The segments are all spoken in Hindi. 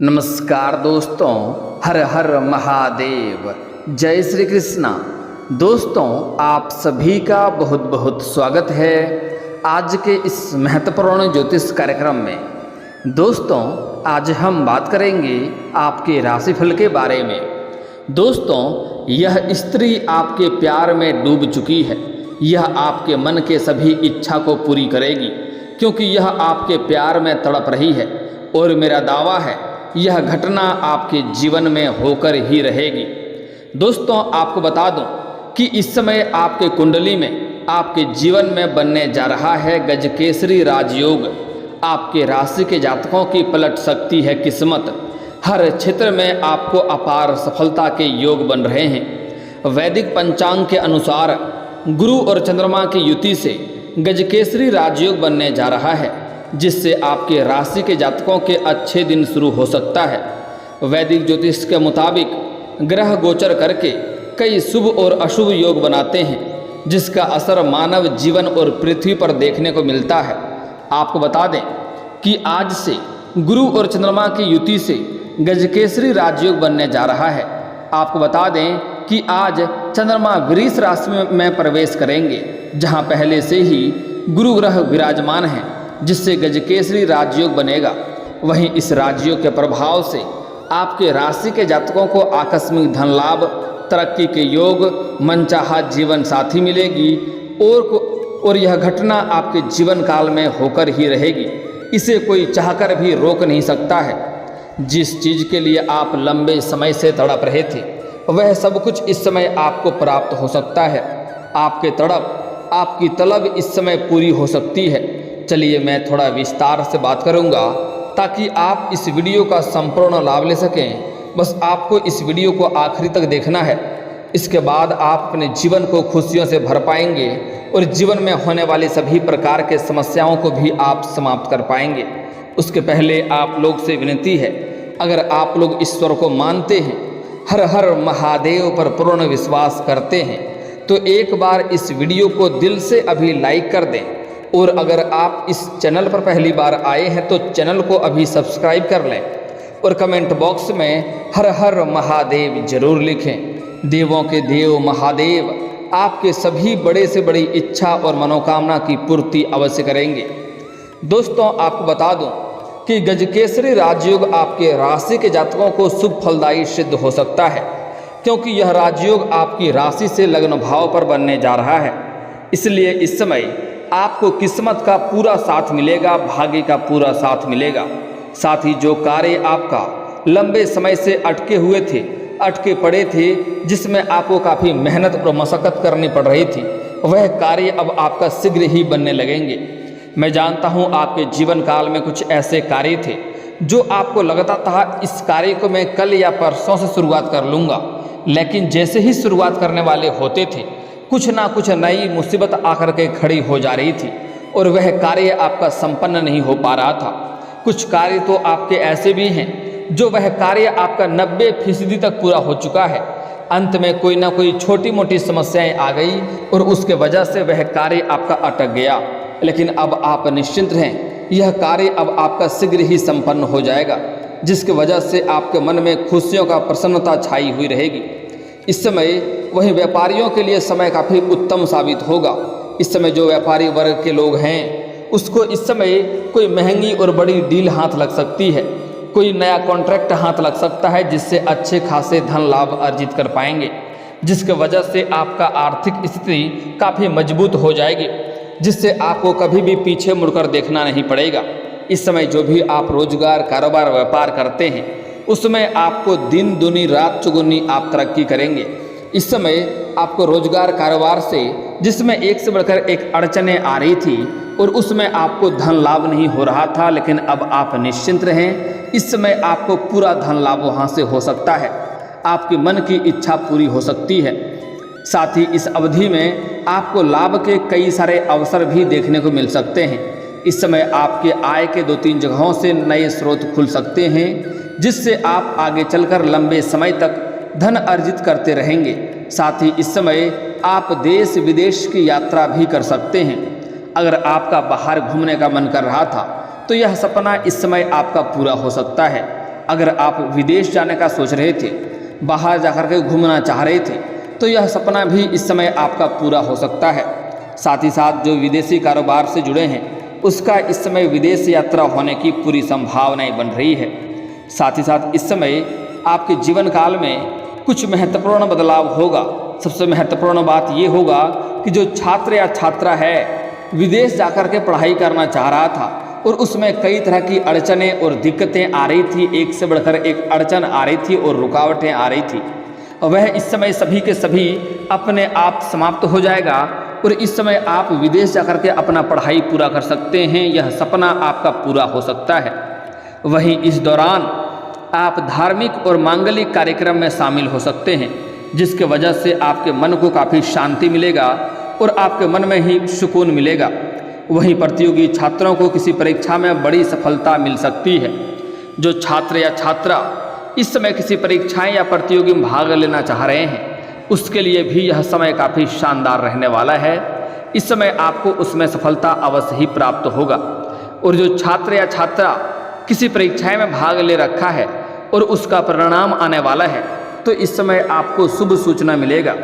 नमस्कार दोस्तों, हर हर महादेव, जय श्री कृष्णा। दोस्तों, आप सभी का बहुत बहुत स्वागत है आज के इस महत्वपूर्ण ज्योतिष कार्यक्रम में। दोस्तों, आज हम बात करेंगे आपके राशिफल के बारे में। दोस्तों, यह स्त्री आपके प्यार में डूब चुकी है। यह आपके मन के सभी इच्छा को पूरी करेगी, क्योंकि यह आपके प्यार में तड़प रही है और मेरा दावा है यह घटना आपके जीवन में होकर ही रहेगी। दोस्तों, आपको बता दूं कि इस समय आपके कुंडली में आपके जीवन में बनने जा रहा है गजकेसरी राजयोग। आपके राशि के जातकों की पलट सकती है किस्मत। हर क्षेत्र में आपको अपार सफलता के योग बन रहे हैं। वैदिक पंचांग के अनुसार गुरु और चंद्रमा की युति से गजकेसरी राजयोग बनने जा रहा है, जिससे आपके राशि के जातकों के अच्छे दिन शुरू हो सकता है। वैदिक ज्योतिष के मुताबिक ग्रह गोचर करके कई शुभ और अशुभ योग बनाते हैं, जिसका असर मानव जीवन और पृथ्वी पर देखने को मिलता है। आपको बता दें कि आज से गुरु और चंद्रमा की युति से गजकेसरी राजयोग बनने जा रहा है। आपको बता दें कि आज चंद्रमा वृष राशि में प्रवेश करेंगे, जहां पहले से ही गुरु ग्रह विराजमान है, जिससे गजकेसरी राजयोग बनेगा। वहीं इस राजयोग के प्रभाव से आपके राशि के जातकों को आकस्मिक धन लाभ, तरक्की के योग, मनचाहा जीवन साथी मिलेगी और यह घटना आपके जीवन काल में होकर ही रहेगी। इसे कोई चाहकर भी रोक नहीं सकता है। जिस चीज़ के लिए आप लंबे समय से तड़प रहे थे, वह सब कुछ इस समय आपको प्राप्त हो सकता है। आपकी तलब इस समय पूरी हो सकती है। चलिए, मैं थोड़ा विस्तार से बात करूंगा ताकि आप इस वीडियो का संपूर्ण लाभ ले सकें। बस आपको इस वीडियो को आखिरी तक देखना है। इसके बाद आप अपने जीवन को खुशियों से भर पाएंगे और जीवन में होने वाली सभी प्रकार के समस्याओं को भी आप समाप्त कर पाएंगे। उसके पहले आप लोग से विनती है, अगर आप लोग ईश्वर को मानते हैं, हर हर महादेव पर पूर्ण विश्वास करते हैं, तो एक बार इस वीडियो को दिल से अभी लाइक कर दें। और अगर आप इस चैनल पर पहली बार आए हैं तो चैनल को अभी सब्सक्राइब कर लें और कमेंट बॉक्स में हर हर महादेव जरूर लिखें। देवों के देव महादेव आपके सभी बड़े से बड़ी इच्छा और मनोकामना की पूर्ति अवश्य करेंगे। दोस्तों, आपको बता दूं कि गजकेसरी राजयोग आपके राशि के जातकों को शुभ फलदायी सिद्ध हो सकता है, क्योंकि यह राजयोग आपकी राशि से लग्न भाव पर बनने जा रहा है। इसलिए इस समय आपको किस्मत का पूरा साथ मिलेगा, भाग्य का पूरा साथ मिलेगा। साथ ही जो कार्य आपका लंबे समय से अटके पड़े थे, जिसमें आपको काफ़ी मेहनत और मशक्कत करनी पड़ रही थी, वह कार्य अब आपका शीघ्र ही बनने लगेंगे। मैं जानता हूँ आपके जीवन काल में कुछ ऐसे कार्य थे जो आपको लगता था इस कार्य को मैं कल या परसों से शुरुआत कर लूँगा, लेकिन जैसे ही शुरुआत करने वाले होते थे, कुछ ना कुछ नई मुसीबत आकर के खड़ी हो जा रही थी और वह कार्य आपका संपन्न नहीं हो पा रहा था। कुछ कार्य तो आपके ऐसे भी हैं जो वह कार्य आपका 90% तक पूरा हो चुका है। अंत में कोई ना कोई छोटी मोटी समस्याएं आ गई और उसके वजह से वह कार्य आपका अटक गया। लेकिन अब आप निश्चिंत रहें, यह कार्य अब आपका शीघ्र ही संपन्न हो जाएगा, जिसकी वजह से आपके मन में खुशियों का प्रसन्नता छाई हुई रहेगी। इस समय वहीं व्यापारियों के लिए समय काफ़ी उत्तम साबित होगा। इस समय जो व्यापारी वर्ग के लोग हैं, उसको इस समय कोई महंगी और बड़ी डील हाथ लग सकती है। कोई नया कॉन्ट्रैक्ट हाथ लग सकता है, जिससे अच्छे खासे धन लाभ अर्जित कर पाएंगे, जिसके वजह से आपका आर्थिक स्थिति काफ़ी मजबूत हो जाएगी, जिससे आपको कभी भी पीछे मुड़कर देखना नहीं पड़ेगा। इस समय जो भी आप रोजगार, कारोबार, व्यापार करते हैं, उसमें आपको दिन दुनी रात चौगुनी आप तरक्की करेंगे। इस समय आपको रोजगार कारोबार से, जिसमें एक से बढ़कर एक अड़चनें आ रही थी और उसमें आपको धन लाभ नहीं हो रहा था, लेकिन अब आप निश्चिंत रहें, इस समय आपको पूरा धन लाभ वहाँ से हो सकता है। आपके मन की इच्छा पूरी हो सकती है। साथ ही इस अवधि में आपको लाभ के कई सारे अवसर भी देखने को मिल सकते हैं। इस समय आपके आय के 2-3 जगहों से नए स्रोत खुल सकते हैं, जिससे आप आगे चलकर लंबे समय तक धन अर्जित करते रहेंगे। साथ ही इस समय आप देश विदेश की यात्रा भी कर सकते हैं। अगर आपका बाहर घूमने का मन कर रहा था, तो यह सपना इस समय आपका पूरा हो सकता है। अगर आप विदेश जाने का सोच रहे थे, बाहर जाकर के घूमना चाह रहे थे, तो यह सपना भी इस समय आपका पूरा हो सकता है। साथ ही साथ जो विदेशी कारोबार से जुड़े हैं, उसका इस समय विदेश यात्रा होने की पूरी संभावनाएं बन रही है। साथ ही साथ इस समय आपके जीवन काल में कुछ महत्वपूर्ण बदलाव होगा। सबसे महत्वपूर्ण बात ये होगा कि जो छात्र या छात्रा है विदेश जाकर के पढ़ाई करना चाह रहा था और उसमें कई तरह की अड़चनें और दिक्कतें आ रही थी, एक से बढ़कर एक अड़चन आ रही थी और रुकावटें आ रही थी, वह इस समय सभी के सभी अपने आप समाप्त हो जाएगा और इस समय आप विदेश जाकर के अपना पढ़ाई पूरा कर सकते हैं। यह सपना आपका पूरा हो सकता है। वहीं इस दौरान आप धार्मिक और मांगलिक कार्यक्रम में शामिल हो सकते हैं, जिसके वजह से आपके मन को काफ़ी शांति मिलेगा और आपके मन में ही सुकून मिलेगा। वहीं प्रतियोगी छात्रों को किसी परीक्षा में बड़ी सफलता मिल सकती है। जो छात्र या छात्रा इस समय किसी परीक्षाएं या प्रतियोगी में भाग लेना चाह रहे हैं, उसके लिए भी यह समय काफ़ी शानदार रहने वाला है। इस समय आपको उसमें सफलता अवश्य ही प्राप्त होगा। और जो छात्र या छात्रा किसी परीक्षाएं में भाग ले रखा है और उसका परिणाम आने वाला है, तो इस समय आपको शुभ सूचना मिलेगा।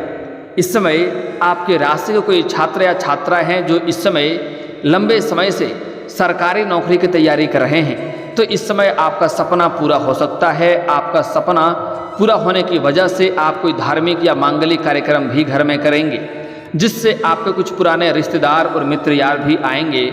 इस समय आपके राशि के कोई छात्र या छात्रा हैं जो इस समय लंबे समय से सरकारी नौकरी की तैयारी कर रहे हैं, तो इस समय आपका सपना पूरा हो सकता है। आपका सपना पूरा होने की वजह से आप कोई धार्मिक या मांगलिक कार्यक्रम भी घर में करेंगे, जिससे आपके कुछ पुराने रिश्तेदार और मित्र यार भी आएंगे,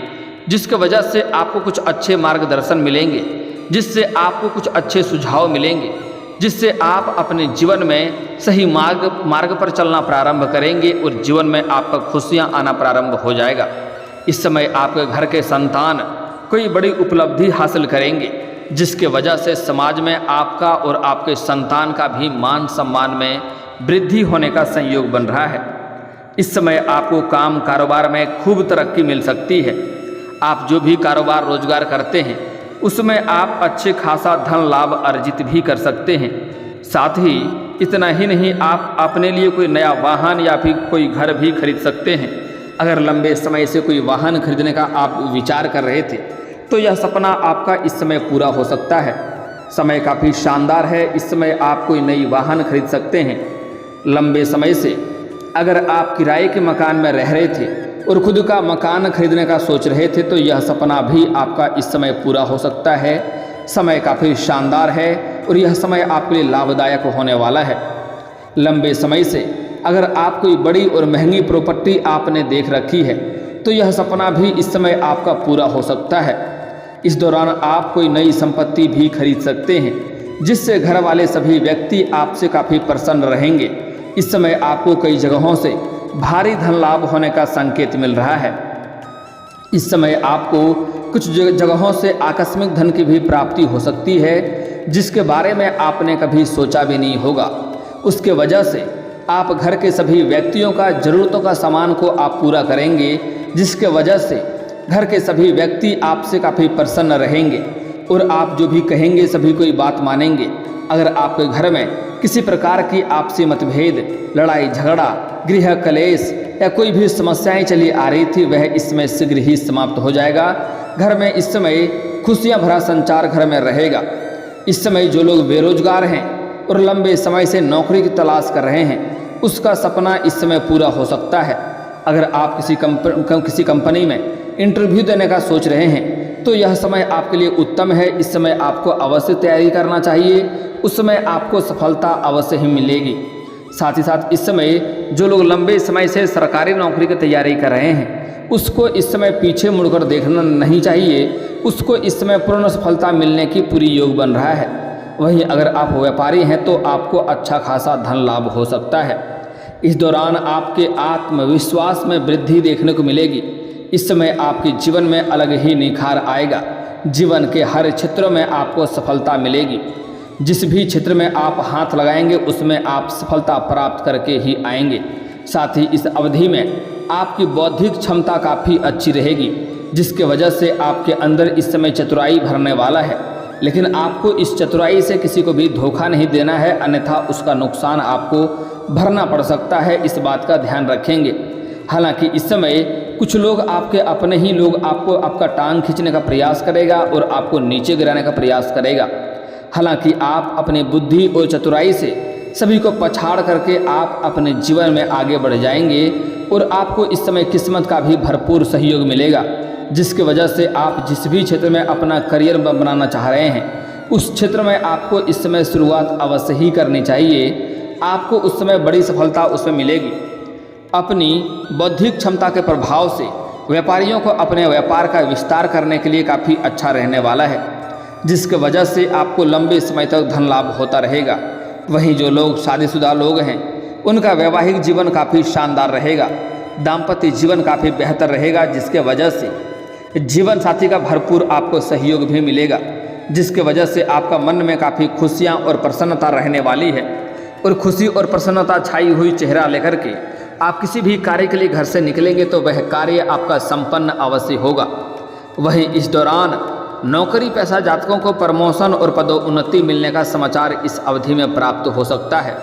जिसकी वजह से आपको कुछ अच्छे मार्गदर्शन मिलेंगे, जिससे आपको कुछ अच्छे सुझाव मिलेंगे, जिससे आप अपने जीवन में सही मार्ग पर चलना प्रारंभ करेंगे और जीवन में आपका खुशियां आना प्रारंभ हो जाएगा। इस समय आपके घर के संतान कोई बड़ी उपलब्धि हासिल करेंगे, जिसके वजह से समाज में आपका और आपके संतान का भी मान सम्मान में वृद्धि होने का संयोग बन रहा है। इस समय आपको काम कारोबार में खूब तरक्की मिल सकती है। आप जो भी कारोबार रोजगार करते हैं, उसमें आप अच्छे खासा धन लाभ अर्जित भी कर सकते हैं। साथ ही इतना ही नहीं, आप अपने लिए कोई नया वाहन या फिर कोई घर भी खरीद सकते हैं। अगर लंबे समय से कोई वाहन खरीदने का आप विचार कर रहे थे, तो यह सपना आपका इस समय पूरा हो सकता है। समय काफ़ी शानदार है। इस समय आप कोई नई वाहन खरीद सकते हैं। लंबे समय से अगर आप किराए के मकान में रह रहे थे और खुद का मकान खरीदने का सोच रहे थे, तो यह सपना भी आपका इस समय पूरा हो सकता है। समय काफ़ी शानदार है और यह समय आपके लिए लाभदायक होने वाला है। लंबे समय से अगर आप कोई बड़ी और महंगी प्रॉपर्टी आपने देख रखी है, तो यह सपना भी इस समय आपका पूरा हो सकता है। इस दौरान आप कोई नई संपत्ति भी खरीद सकते हैं, जिससे घर वाले सभी व्यक्ति आपसे काफ़ी प्रसन्न रहेंगे। इस समय आपको कई जगहों से भारी धन लाभ होने का संकेत मिल रहा है। इस समय आपको कुछ जगहों से आकस्मिक धन की भी प्राप्ति हो सकती है, जिसके बारे में आपने कभी सोचा भी नहीं होगा। उसके वजह से आप घर के सभी व्यक्तियों का ज़रूरतों का सामान को आप पूरा करेंगे, जिसके वजह से घर के सभी व्यक्ति आपसे काफ़ी प्रसन्न रहेंगे और आप जो भी कहेंगे सभी कोई बात मानेंगे। अगर आपके घर में किसी प्रकार की आपसी मतभेद, लड़ाई झगड़ा, गृह कलेश या कोई भी समस्याएं चली आ रही थी, वह इसमें शीघ्र ही समाप्त हो जाएगा। घर में इस समय खुशियां भरा संचार घर में रहेगा। इस समय जो लोग बेरोजगार हैं और लंबे समय से नौकरी की तलाश कर रहे हैं, उसका सपना इस समय पूरा हो सकता है। अगर आप किसी कंपनी में इंटरव्यू देने का सोच रहे हैं, तो यह समय आपके लिए उत्तम है। इस समय आपको अवश्य तैयारी करना चाहिए, उस समय आपको सफलता अवश्य ही मिलेगी। साथ ही साथ इस समय जो लोग लंबे समय से सरकारी नौकरी की तैयारी कर रहे हैं, उसको इस समय पीछे मुड़कर देखना नहीं चाहिए। उसको इस समय पूर्ण सफलता मिलने की पूरी योग बन रहा है। वहीं अगर आप व्यापारी हैं, तो आपको अच्छा खासा धन लाभ हो सकता है। इस दौरान आपके आत्मविश्वास में वृद्धि देखने को मिलेगी। इस समय आपके जीवन में अलग ही निखार आएगा। जीवन के हर क्षेत्रों में आपको सफलता मिलेगी। जिस भी क्षेत्र में आप हाथ लगाएंगे, उसमें आप सफलता प्राप्त करके ही आएंगे। साथ ही इस अवधि में आपकी बौद्धिक क्षमता काफ़ी अच्छी रहेगी, जिसके वजह से आपके अंदर इस समय चतुराई भरने वाला है। लेकिन आपको इस चतुराई से किसी को भी धोखा नहीं देना है, अन्यथा उसका नुकसान आपको भरना पड़ सकता है। इस बात का ध्यान रखेंगे। हालांकि इस समय कुछ लोग आपके अपने ही लोग आपका टांग खींचने का प्रयास करेगा और आपको नीचे गिराने का प्रयास करेगा। हालांकि आप अपनी बुद्धि और चतुराई से सभी को पछाड़ करके आप अपने जीवन में आगे बढ़ जाएंगे और आपको इस समय किस्मत का भी भरपूर सहयोग मिलेगा, जिसकी वजह से आप जिस भी क्षेत्र में अपना करियर बनाना चाह रहे हैं उस क्षेत्र में आपको इस समय शुरुआत अवश्य ही करनी चाहिए। आपको उस समय बड़ी सफलता उसमें मिलेगी। अपनी बौद्धिक क्षमता के प्रभाव से व्यापारियों को अपने व्यापार का विस्तार करने के लिए काफ़ी अच्छा रहने वाला है, जिसकी वजह से आपको लंबे समय तक धन लाभ होता रहेगा। वहीं जो लोग शादीशुदा लोग हैं उनका वैवाहिक जीवन काफ़ी शानदार रहेगा, दाम्पत्य जीवन काफ़ी बेहतर रहेगा, जिसके वजह से जीवन साथी का भरपूर आपको सहयोग भी मिलेगा, जिसके वजह से आपका मन में काफ़ी खुशियाँ और प्रसन्नता रहने वाली है। और खुशी और प्रसन्नता छाई हुई चेहरा लेकर के आप किसी भी कार्य के लिए घर से निकलेंगे तो वह कार्य आपका संपन्न अवश्य होगा। वहीं इस दौरान नौकरी पेशा जातकों को प्रमोशन और पदोन्नति मिलने का समाचार इस अवधि में प्राप्त हो सकता है।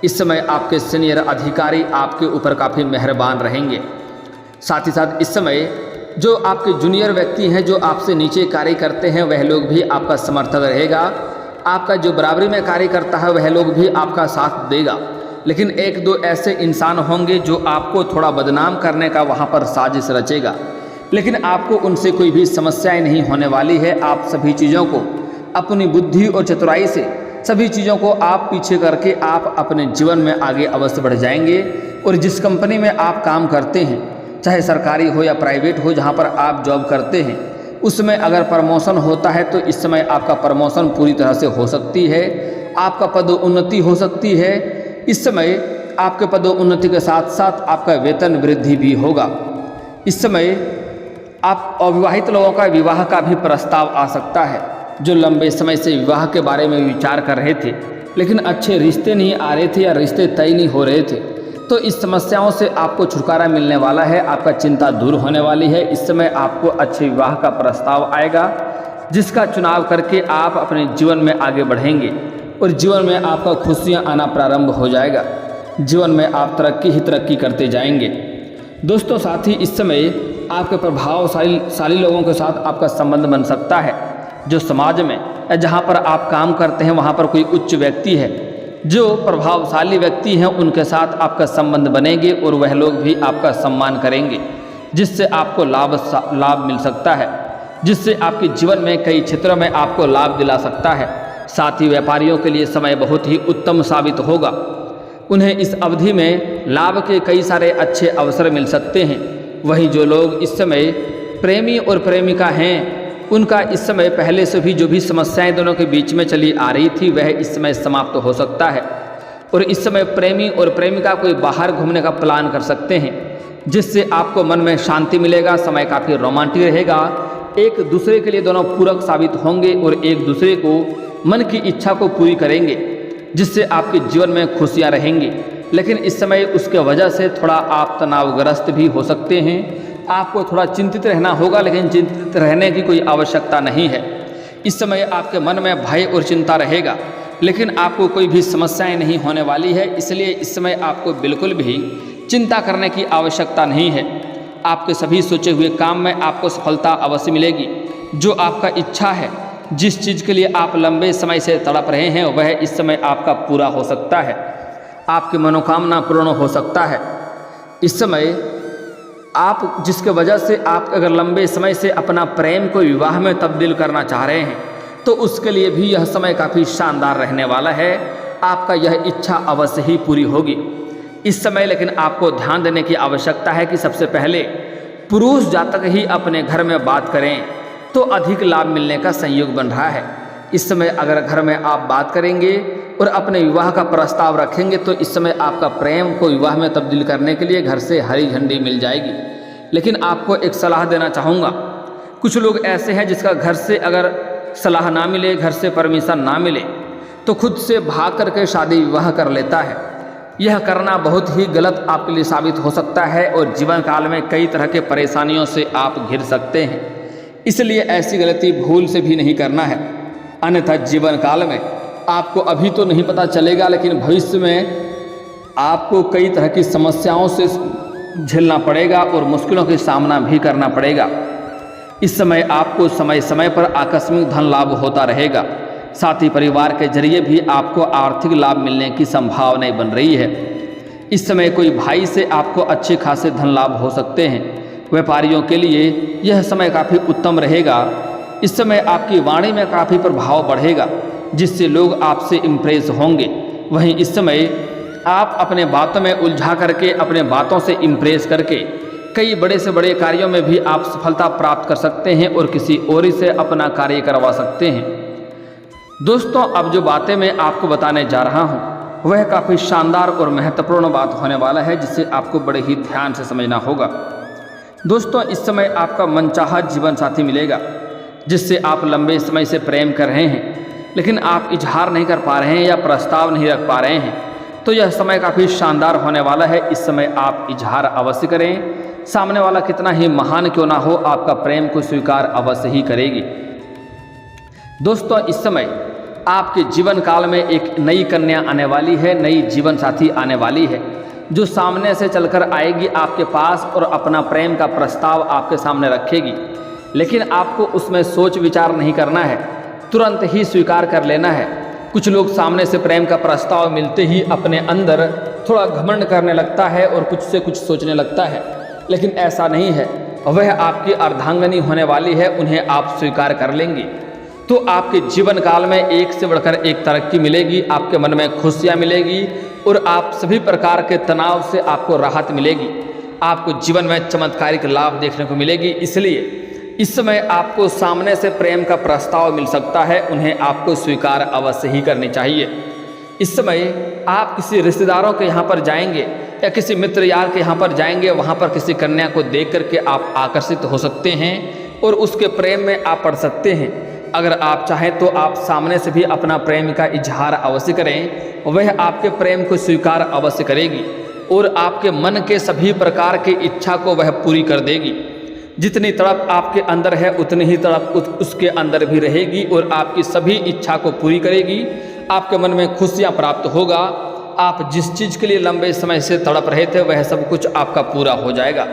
इस समय आपके सीनियर अधिकारी आपके ऊपर काफ़ी मेहरबान रहेंगे। साथ ही साथ इस समय जो आपके जूनियर व्यक्ति हैं, जो आपसे नीचे कार्य करते हैं, वह लोग भी आपका समर्थक रहेगा। आपका जो बराबरी में कार्य करता है वह लोग भी आपका साथ देगा। लेकिन एक दो ऐसे इंसान होंगे जो आपको थोड़ा बदनाम करने का वहाँ पर साजिश रचेगा, लेकिन आपको उनसे कोई भी समस्याएं नहीं होने वाली है। आप सभी चीज़ों को अपनी बुद्धि और चतुराई से सभी चीज़ों को आप पीछे करके आप अपने जीवन में आगे अवश्य बढ़ जाएंगे। और जिस कंपनी में आप काम करते हैं, चाहे सरकारी हो या प्राइवेट हो, जहाँ पर आप जॉब करते हैं, उसमें अगर प्रमोशन होता है तो इस समय आपका प्रमोशन पूरी तरह से हो सकती है, आपका पदोन्नति हो सकती है। इस समय आपके पदोन्नति के साथ साथ आपका वेतन वृद्धि भी होगा। इस समय आप अविवाहित लोगों का विवाह का भी प्रस्ताव आ सकता है, जो लंबे समय से विवाह के बारे में विचार कर रहे थे लेकिन अच्छे रिश्ते नहीं आ रहे थे या रिश्ते तय नहीं हो रहे थे, तो इस समस्याओं से आपको छुटकारा मिलने वाला है। आपका चिंता दूर होने वाली है। इस समय आपको अच्छे विवाह का प्रस्ताव आएगा, जिसका चुनाव करके आप अपने जीवन में आगे बढ़ेंगे और जीवन में आपका खुशियाँ आना प्रारंभ हो जाएगा। जीवन में आप तरक्की ही तरक्की करते जाएंगे। दोस्तों, साथ ही इस समय आपके प्रभावशाली लोगों के साथ आपका संबंध बन सकता है। जो समाज में या जहाँ पर आप काम करते हैं वहाँ पर कोई उच्च व्यक्ति है, जो प्रभावशाली व्यक्ति हैं, उनके साथ आपका संबंध बनेंगे और वह लोग भी आपका सम्मान करेंगे, जिससे आपको लाभ मिल सकता है, जिससे आपके जीवन में कई क्षेत्रों में आपको लाभ दिला सकता है। साथ ही व्यापारियों के लिए समय बहुत ही उत्तम साबित होगा। उन्हें इस अवधि में लाभ के कई सारे अच्छे अवसर मिल सकते हैं। वहीं जो लोग इस समय प्रेमी और प्रेमिका हैं, उनका इस समय पहले से भी जो भी समस्याएं दोनों के बीच में चली आ रही थी वह इस समय समाप्त हो सकता है। और इस समय प्रेमी और प्रेमिका कोई बाहर घूमने का प्लान कर सकते हैं, जिससे आपको मन में शांति मिलेगा। समय काफ़ी रोमांटिक रहेगा। एक दूसरे के लिए दोनों पूरक साबित होंगे और एक दूसरे को मन की इच्छा को पूरी करेंगे, जिससे आपके जीवन में खुशियाँ रहेंगी। लेकिन इस समय उसके वजह से थोड़ा आप तनावग्रस्त भी हो सकते हैं। आपको थोड़ा चिंतित रहना होगा, लेकिन चिंतित रहने की कोई आवश्यकता नहीं है। इस समय आपके मन में भय और चिंता रहेगा, लेकिन आपको कोई भी समस्याएं नहीं होने वाली है। इसलिए इस समय आपको बिल्कुल भी चिंता करने की आवश्यकता नहीं है। आपके सभी सोचे हुए काम में आपको सफलता अवश्य मिलेगी। जो आपका इच्छा है, जिस चीज़ के लिए आप लंबे समय से तड़प रहे हैं, वह इस समय आपका पूरा हो सकता है। आपकी मनोकामना पूर्ण हो सकता है। इस समय आप जिसके वजह से आप अगर लंबे समय से अपना प्रेम को विवाह में तब्दील करना चाह रहे हैं, तो उसके लिए भी यह समय काफ़ी शानदार रहने वाला है। आपका यह इच्छा अवश्य ही पूरी होगी इस समय। लेकिन आपको ध्यान देने की आवश्यकता है कि सबसे पहले पुरुष जातक ही अपने घर में बात करें तो अधिक लाभ मिलने का संयोग बन रहा है। इस समय अगर घर में आप बात करेंगे और अपने विवाह का प्रस्ताव रखेंगे तो इस समय आपका प्रेम को विवाह में तब्दील करने के लिए घर से हरी झंडी मिल जाएगी। लेकिन आपको एक सलाह देना चाहूँगा, कुछ लोग ऐसे हैं जिसका घर से अगर सलाह ना मिले, घर से परमिशन ना मिले, तो खुद से भाग करके शादी विवाह कर लेता है। यह करना बहुत ही गलत आपके लिए साबित हो सकता है और जीवन काल में कई तरह के परेशानियों से आप घिर सकते हैं। इसलिए ऐसी गलती भूल से भी नहीं करना है, अन्यथा जीवन काल में आपको अभी तो नहीं पता चलेगा, लेकिन भविष्य में आपको कई तरह की समस्याओं से झेलना पड़ेगा और मुश्किलों का सामना भी करना पड़ेगा। इस समय आपको समय समय पर आकस्मिक धन लाभ होता रहेगा, साथ ही परिवार के जरिए भी आपको आर्थिक लाभ मिलने की संभावनाएं बन रही है। इस समय कोई भाई से आपको अच्छे खासे धन लाभ हो सकते हैं। व्यापारियों के लिए यह समय काफ़ी उत्तम रहेगा। इस समय आपकी वाणी में काफ़ी प्रभाव बढ़ेगा, जिससे लोग आपसे इम्प्रेस होंगे। वहीं इस समय आप अपने बातों में उलझा करके, अपने बातों से इम्प्रेस करके कई बड़े से बड़े कार्यों में भी आप सफलता प्राप्त कर सकते हैं और किसी और से अपना कार्य करवा सकते हैं। दोस्तों, अब जो बातें मैं आपको बताने जा रहा हूँ वह काफ़ी शानदार और महत्वपूर्ण बात होने वाला है, जिसे आपको बड़े ही ध्यान से समझना होगा। दोस्तों, इस समय आपका मनचाहा जीवन साथी मिलेगा, जिससे आप लंबे समय से प्रेम कर रहे हैं लेकिन आप इजहार नहीं कर पा रहे हैं या प्रस्ताव नहीं रख पा रहे हैं, तो यह समय काफ़ी शानदार होने वाला है। इस समय आप इजहार अवश्य करें। सामने वाला कितना ही महान क्यों ना हो, आपका प्रेम को स्वीकार अवश्य ही करेगी। दोस्तों, इस समय आपके जीवन काल में एक नई कन्या आने वाली है, नई जीवन साथी आने वाली है, जो सामने से चलकर आएगी आपके पास और अपना प्रेम का प्रस्ताव आपके सामने रखेगी। लेकिन आपको उसमें सोच विचार नहीं करना है, तुरंत ही स्वीकार कर लेना है। कुछ लोग सामने से प्रेम का प्रस्ताव मिलते ही अपने अंदर थोड़ा घमंड करने लगता है और कुछ से कुछ सोचने लगता है, लेकिन ऐसा नहीं है। वह आपकी अर्धांगिनी होने वाली है, उन्हें आप स्वीकार कर लेंगे तो आपके जीवन काल में एक से बढ़कर एक तरक्की मिलेगी, आपके मन में खुशियाँ मिलेगी और आप सभी प्रकार के तनाव से आपको राहत मिलेगी। आपको जीवन में चमत्कारिक लाभ देखने को मिलेगी। इसलिए इस समय आपको सामने से प्रेम का प्रस्ताव मिल सकता है, उन्हें आपको स्वीकार अवश्य ही करनी चाहिए। इस समय आप किसी रिश्तेदारों के यहाँ पर जाएंगे या किसी मित्र यार के यहाँ पर जाएंगे, वहाँ पर किसी कन्या को देख करके आप आकर्षित हो सकते हैं और उसके प्रेम में आप पड़ सकते हैं। अगर आप चाहें तो आप सामने से भी अपना प्रेम का इजहार अवश्य करें, वह आपके प्रेम को स्वीकार अवश्य करेगी और आपके मन के सभी प्रकार की इच्छा को वह पूरी कर देगी। जितनी तड़प आपके अंदर है उतनी ही तड़प उसके अंदर भी रहेगी और आपकी सभी इच्छा को पूरी करेगी। आपके मन में खुशियाँ प्राप्त होगा। आप जिस चीज़ के लिए लंबे समय से तड़प रहे थे वह सब कुछ आपका पूरा हो जाएगा।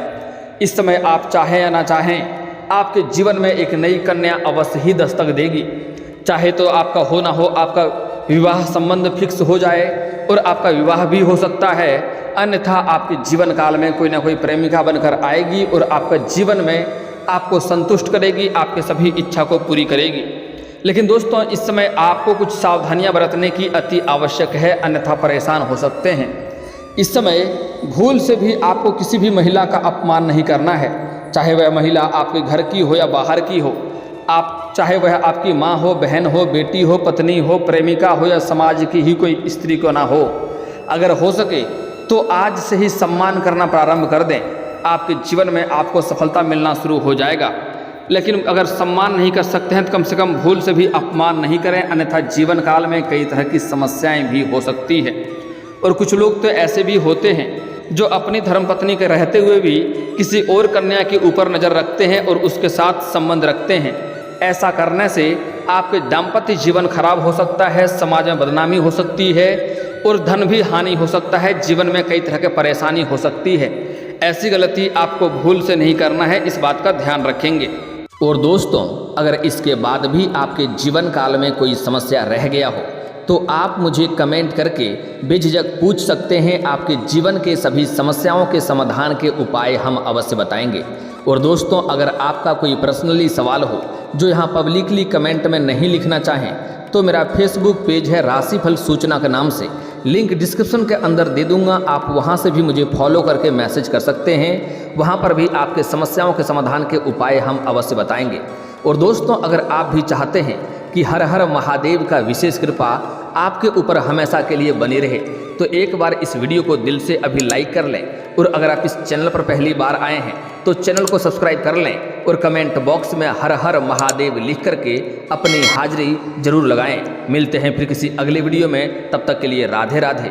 इस समय आप चाहें या ना चाहें, आपके जीवन में एक नई कन्या अवश्य ही दस्तक देगी। चाहे तो आपका हो ना हो, आपका विवाह संबंध फिक्स हो जाए और आपका विवाह भी हो सकता है, अन्यथा आपके जीवन काल में कोई ना कोई प्रेमिका बनकर आएगी और आपका जीवन में आपको संतुष्ट करेगी, आपके सभी इच्छा को पूरी करेगी। लेकिन दोस्तों, इस समय आपको कुछ सावधानियां बरतने की अति आवश्यक है, अन्यथा परेशान हो सकते हैं। इस समय भूल से भी आपको किसी भी महिला का अपमान नहीं करना है, चाहे वह महिला आपके घर की हो या बाहर की हो। आप चाहे वह आपकी माँ हो, बहन हो, बेटी हो, पत्नी हो, प्रेमिका हो या समाज की ही कोई स्त्री को ना हो, अगर हो सके तो आज से ही सम्मान करना प्रारंभ कर दें। आपके जीवन में आपको सफलता मिलना शुरू हो जाएगा। लेकिन अगर सम्मान नहीं कर सकते हैं तो कम से कम भूल से भी अपमान नहीं करें, अन्यथा जीवन काल में कई तरह की समस्याएं भी हो सकती है। और कुछ लोग तो ऐसे भी होते हैं जो अपनी धर्मपत्नी के रहते हुए भी किसी और कन्या के ऊपर नज़र रखते हैं और उसके साथ संबंध रखते हैं। ऐसा करने से आपके दाम्पत्य जीवन खराब हो सकता है, समाज में बदनामी हो सकती है और धन भी हानि हो सकता है, जीवन में कई तरह की परेशानी हो सकती है। ऐसी गलती आपको भूल से नहीं करना है, इस बात का ध्यान रखेंगे। और दोस्तों, अगर इसके बाद भी आपके जीवन काल में कोई समस्या रह गया हो तो आप मुझे कमेंट करके बेझिझक पूछ सकते हैं। आपके जीवन के सभी समस्याओं के समाधान के उपाय हम अवश्य बताएंगे। और दोस्तों, अगर आपका कोई पर्सनली सवाल हो जो यहाँ पब्लिकली कमेंट में नहीं लिखना चाहें तो मेरा फेसबुक पेज है राशिफल सूचना के नाम से, लिंक डिस्क्रिप्शन के अंदर दे दूंगा। आप वहां से भी मुझे फॉलो करके मैसेज कर सकते हैं। वहां पर भी आपके समस्याओं के समाधान के उपाय हम अवश्य बताएंगे। और दोस्तों, अगर आप भी चाहते हैं कि हर हर महादेव का विशेष कृपा आपके ऊपर हमेशा के लिए बनी रहे तो एक बार इस वीडियो को दिल से अभी लाइक कर लें। और अगर आप इस चैनल पर पहली बार आए हैं तो चैनल को सब्सक्राइब कर लें और कमेंट बॉक्स में हर हर महादेव लिख करके अपनी हाजिरी जरूर लगाएं। मिलते हैं फिर किसी अगले वीडियो में, तब तक के लिए राधे राधे।